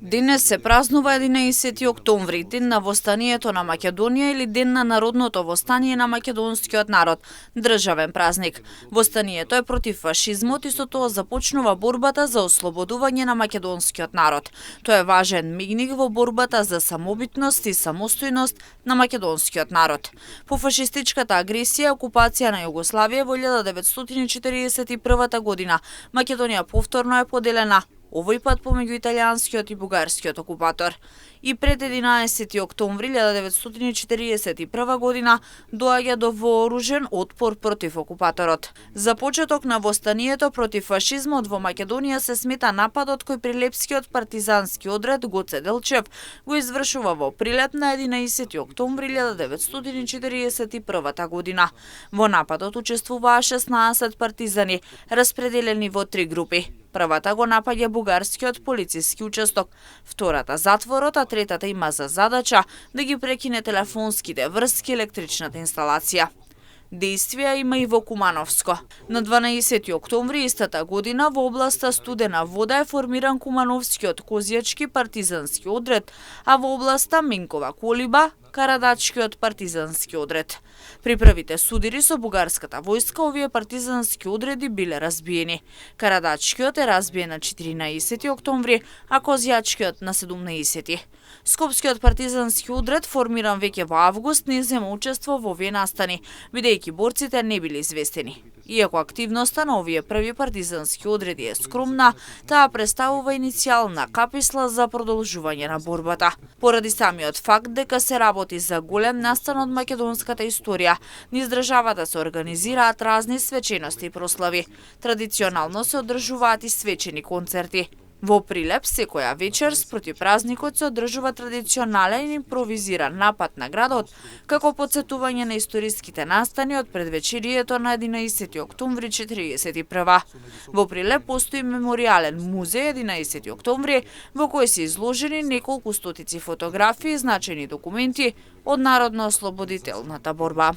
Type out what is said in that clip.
Денес се празнува 11 октомври, ден на востанието на Македонија или ден на народното востание на македонскиот народ, државен празник. Востанието е против фашизмот и со тоа започнува борбата за ослободување на македонскиот народ. Тоа е важен мигник во борбата за самобитност и самостојност на македонскиот народ. По фашистичката агресија и окупација на Југославија во 1941 година, Македонија повторно е поделена, овој пат помеѓу италијанскиот и бугарскиот окупатор. И пред 11 октомври 1941 година доаѓа до вооружен отпор против окупаторот. За почеток на востанието против фашизмот во Македонија се смета нападот кој прилепскиот партизански одред Гоце Делчев го извршува во Прилеп на 11 октомври 1941 година. Во нападот учествуваа 16 партизани, распределени во 3 групи. Првата го напаѓа бугарскиот полициски учесток, втората затворот, а третата има за задача да ги прекине телефонските врски и електричната инсталација. Действија има и во Кумановско. На 12 октомври истата година во областа Студена Вода е формиран Кумановскиот козјачки партизански одред, а во областа Минкова Колиба Карадачкиот партизански одред. При првите судири со бугарската војска овие партизански одреди биле разбиени. Карадачкиот е разбиен на 14 октомври, а Козјачкиот на 17. Скопскиот партизански одред, формиран веќе во август, не зема учество во овие настани, бидејќи борците не биле известени. Иако активноста на овие први партизански одреди е скромна, таа представува иницијална каписла за продолжување на борбата. Поради самиот факт дека се работи за голем настан од македонската историја, низ државата се организираат разни свечености и прослави. Традиционално се одржуваат и свечени концерти. Во Прилеп секоја вечер спроти празникот се одржува традиционален импровизиран напад на градот, како потсетување на историските настани од предвечерието на 11 октомври 1941. Во Прилеп постои меморијален музеј 11 октомври, во кој се изложени неколку стотици фотографии и значајни документи од народно-ослободителната борба.